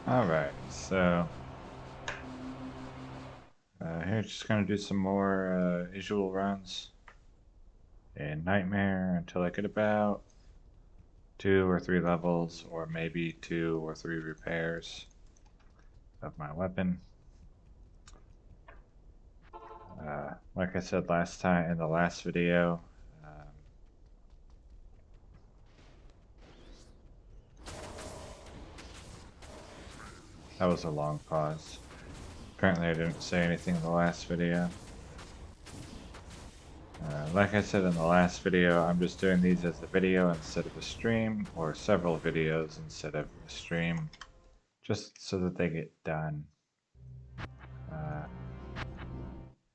Alright, so here just gonna do some more Izual runs in Nightmare until I get about 2 or 3 levels, or maybe 2 or 3 repairs of my weapon. Like I said last time in the last video, that was a long pause. Apparently I didn't say anything in the last video. Like I said in the last video, I'm just doing these as a video instead of a stream, or several videos instead of a stream, just so that they get done.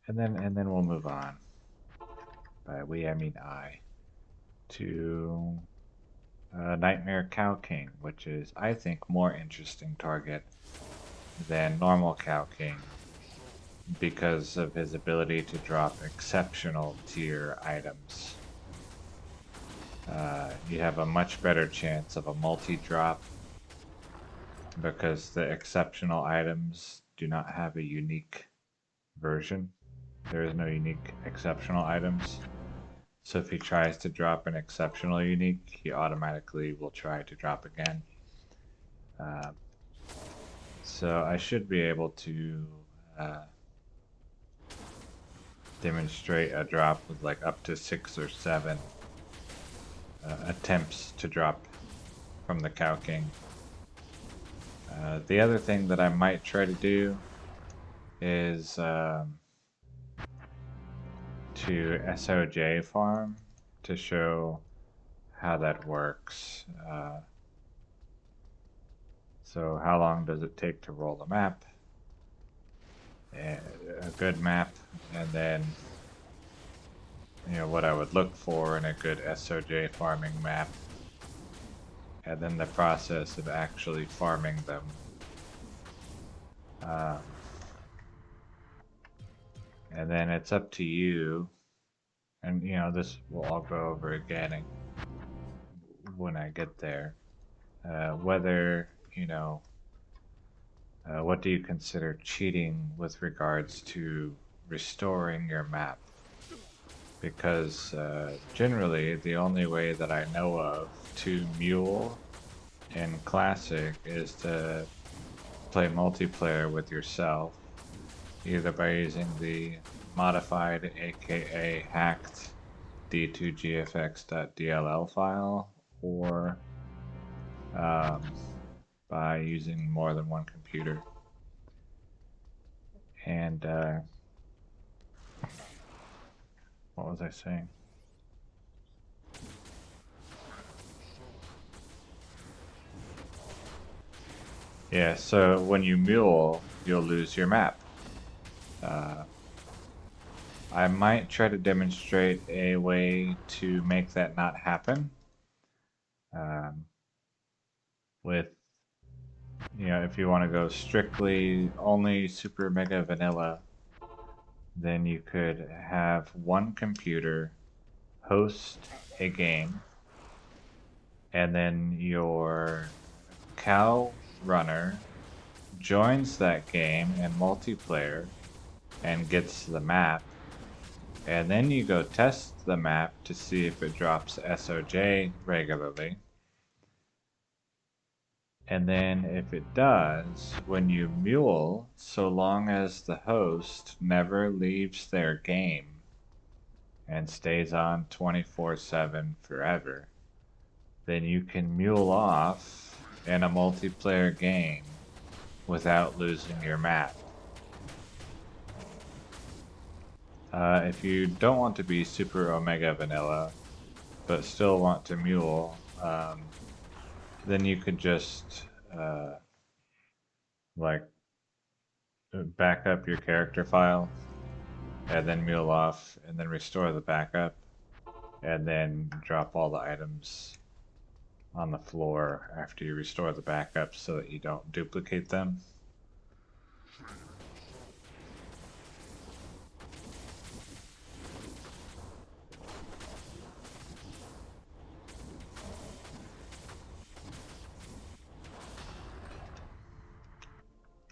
And then we'll move on. By we, I mean I. To Nightmare Cow King, which is, I think, more interesting target than normal Cow King because of his ability to drop exceptional tier items. You have a much better chance of a multi-drop because the exceptional items do not have a unique version. There is no unique exceptional items. So if he tries to drop an exceptional unique, he automatically will try to drop again. So I should be able to demonstrate a drop with like up to 6 or 7 attempts to drop from the Cow King. The other thing that I might try to do is to SOJ farm to show how that works. So how long does it take to roll a map? A good map, and then what I would look for in a good SOJ farming map, and then the process of actually farming them. And then it's up to you, and this will all go over again when I get there, whether what do you consider cheating with regards to restoring your map? Because generally the only way that I know of to mule in Classic is to play multiplayer with yourself, either by using the modified aka hacked d2gfx.dll file, or by using more than one computer. And what was I saying? Yeah, so when you mule, you'll lose your map. I might try to demonstrate a way to make that not happen. With, if you want to go strictly only super mega vanilla, then you could have one computer host a game, and then your cow runner joins that game in multiplayer and gets the map, and then you go test the map to see if it drops SOJ regularly. And then if it does, when you mule, so long as the host never leaves their game and stays on 24/7 forever, then you can mule off in a multiplayer game without losing your map. If you don't want to be super omega vanilla, but still want to mule, then you could just like back up your character file and then mule off and then restore the backup and then drop all the items on the floor after you restore the backup so that you don't duplicate them.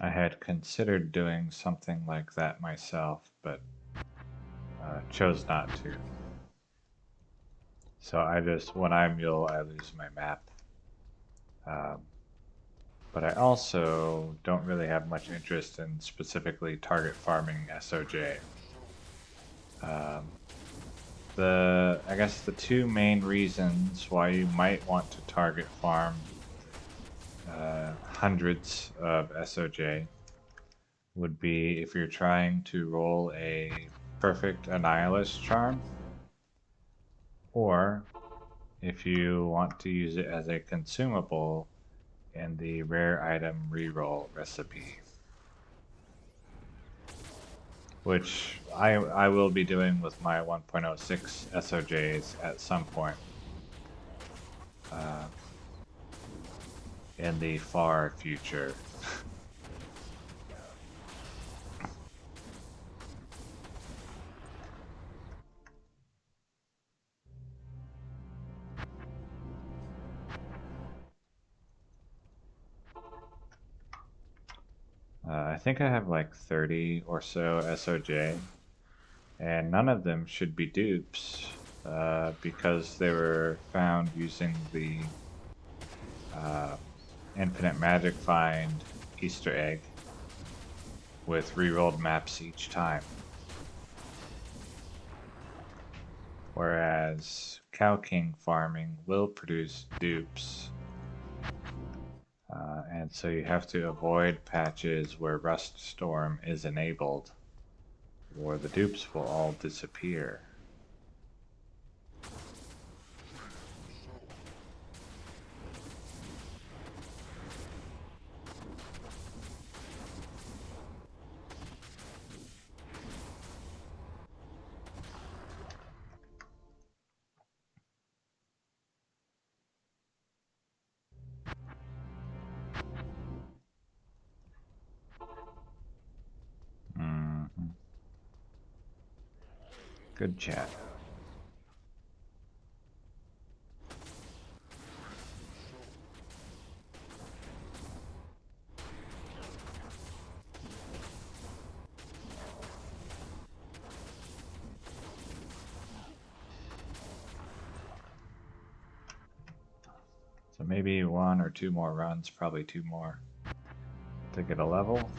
I had considered doing something like that myself, but chose not to. So I just, when I mule, I lose my map. But I also don't really have much interest in specifically target farming SOJ. I guess the two main reasons why you might want to target farm hundreds of SOJ would be if you're trying to roll a perfect Annihilus charm, or if you want to use it as a consumable in the rare item reroll recipe, which I will be doing with my 1.06 SOJs at some point in the far future. I think I have like 30 or so SOJ, and none of them should be dupes because they were found using the Infinite Magic Find Easter egg with rerolled maps each time. Whereas Cow King farming will produce dupes, and so you have to avoid patches where Rust Storm is enabled, or the dupes will all disappear. Good chat. So maybe one or two more runs, probably two more, to get a level.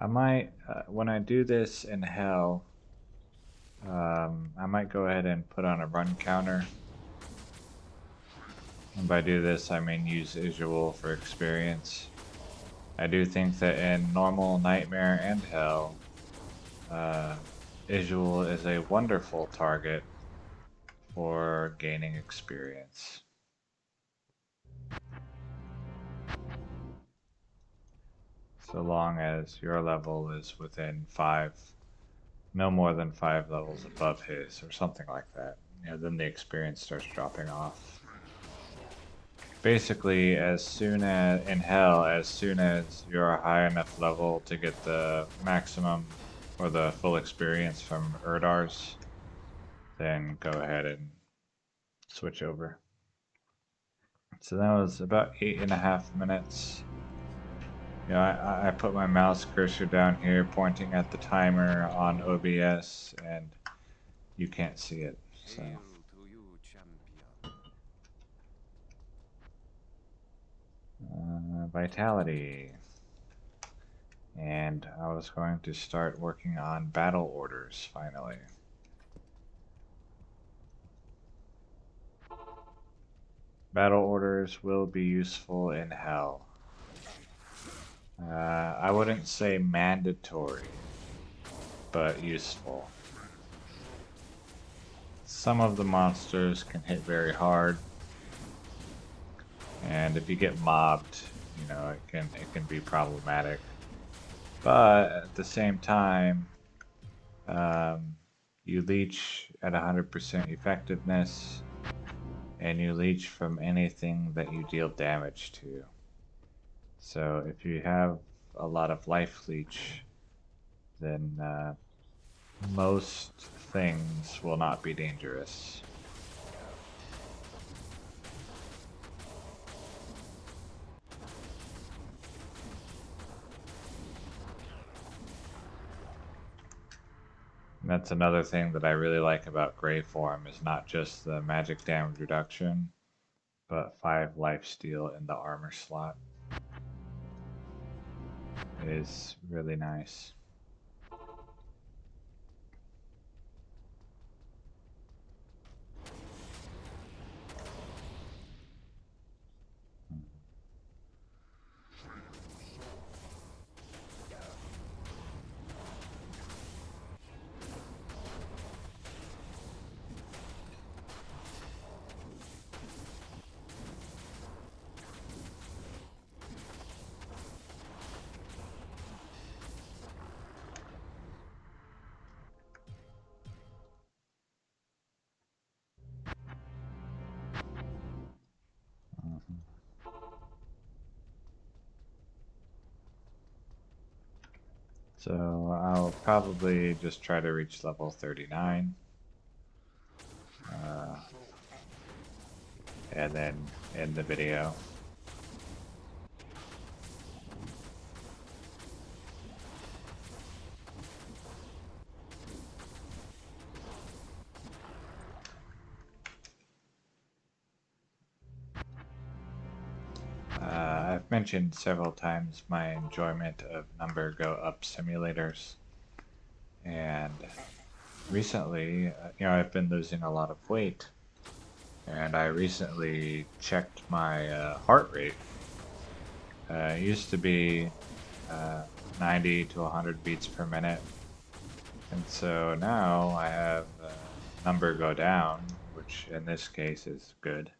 I might, when I do this in Hell, I might go ahead and put on a run counter. And by do this, I mean use Izual for experience. I do think that in normal, Nightmare, and Hell, Izual is a wonderful target for gaining experience. So long as your level is within no more than 5 levels above his, or something like that. You know, then the experience starts dropping off. Basically, as soon as you're a high enough level to get the maximum or the full experience from Erdars, then go ahead and switch over. So that was about 8.5 minutes. You know, I put my mouse cursor down here pointing at the timer on OBS, and you can't see it, so. Vitality. And I was going to start working on battle orders, finally. Battle orders will be useful in Hell. I wouldn't say mandatory, but useful. Some of the monsters can hit very hard, and if you get mobbed, you know, it can be problematic. But at the same time, you leech at 100% effectiveness, and you leech from anything that you deal damage to. So if you have a lot of life leech, then most things will not be dangerous. That's another thing that I really like about Grey Form is not just the magic damage reduction, but 5 life steal in the armor slot is really nice. So I'll probably just try to reach level 39. And then end the video. I've mentioned several times my enjoyment of number go up simulators, and recently, I've been losing a lot of weight, and I recently checked my heart rate. It used to be 90 to 100 beats per minute, and so now I have number go down, which in this case is good.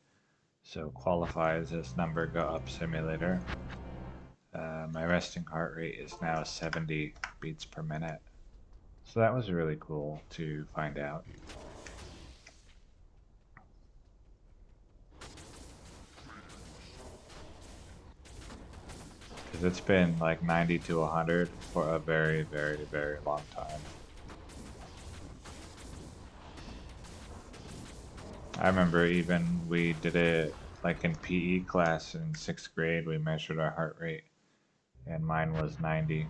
So qualifies as number go up simulator. My resting heart rate is now 70 beats per minute. So that was really cool to find out. Because it's been like 90 to 100 for a very, very, very long time. I remember even we did it like in PE class in 6th grade, we measured our heart rate, and mine was 90.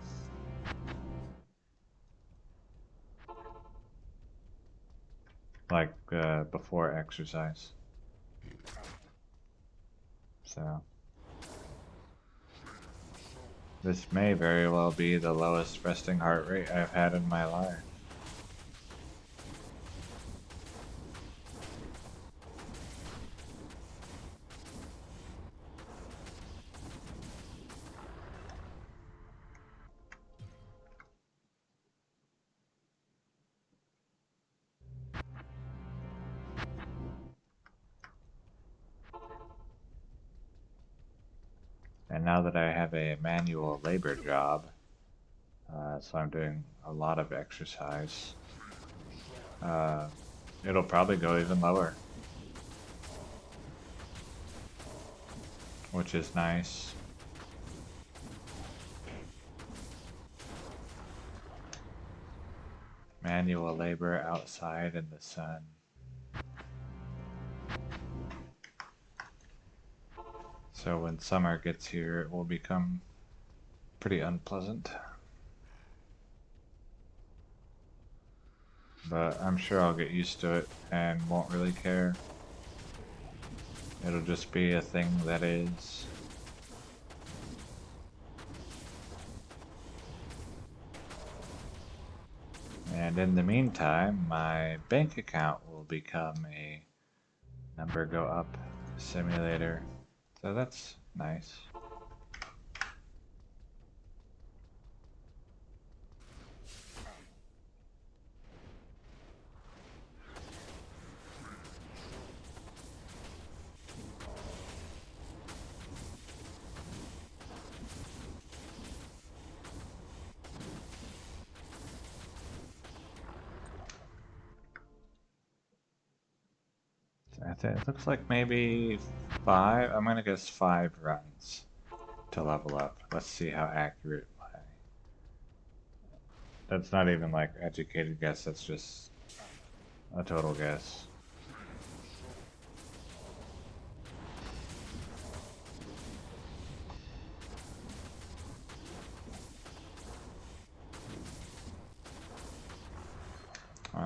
Like before exercise. So this may very well be the lowest resting heart rate I've had in my life. And now that I have a manual labor job, so I'm doing a lot of exercise, it'll probably go even lower, which is nice. Manual labor outside in the sun. So when summer gets here, it will become pretty unpleasant. But I'm sure I'll get used to it and won't really care. It'll just be a thing that is. And in the meantime, my bank account will become a number go up simulator. So that's nice. It looks like maybe 5. I'm gonna guess 5 runs to level up. Let's see how accurate my. That's not even like educated guess. That's just a total guess.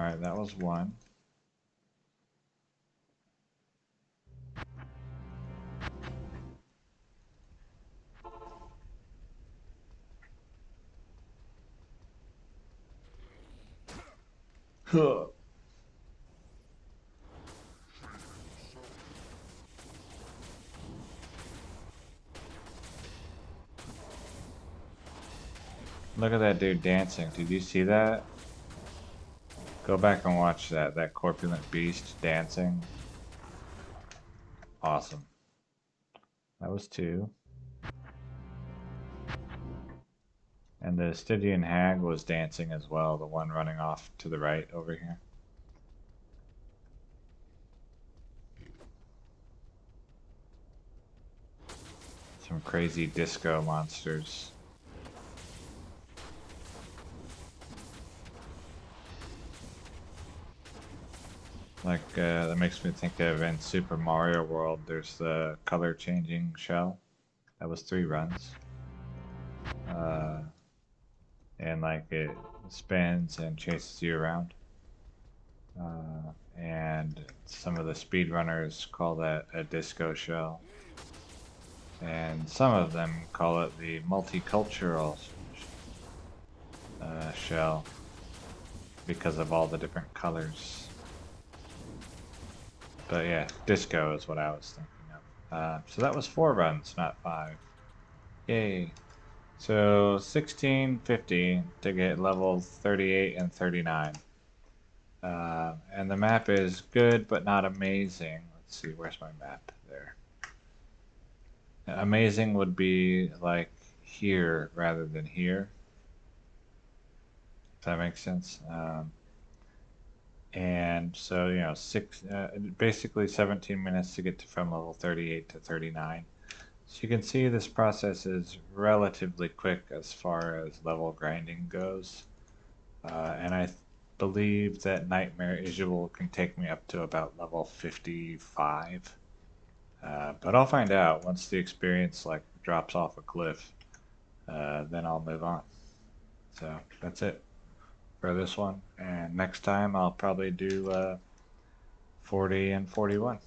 Alright, that was one. Huh. Look at that dude dancing. Did you see that? Go back and watch that. That corpulent beast dancing. Awesome. That was two. And the Stygian hag was dancing as well, the one running off to the right over here. Some crazy disco monsters. Like, that makes me think of in Super Mario World, there's the color changing shell. That was 3 runs. And like it spins and chases you around. And some of the speedrunners call that a disco shell. And some of them call it the multicultural shell because of all the different colors. But yeah, disco is what I was thinking of. So that was 4 runs, not 5. Yay. So 1650 to get level 38 and 39. And the map is good, but not amazing. Let's see, where's my map? There. Amazing would be like here rather than here. If that makes sense. And so, you know, basically 17 minutes to get from level 38 to 39. So you can see this process is relatively quick as far as level grinding goes. And I believe that Nightmare Izual can take me up to about level 55. But I'll find out once the experience like drops off a cliff. Then I'll move on. So that's it for this one. And next time I'll probably do 40 and 41.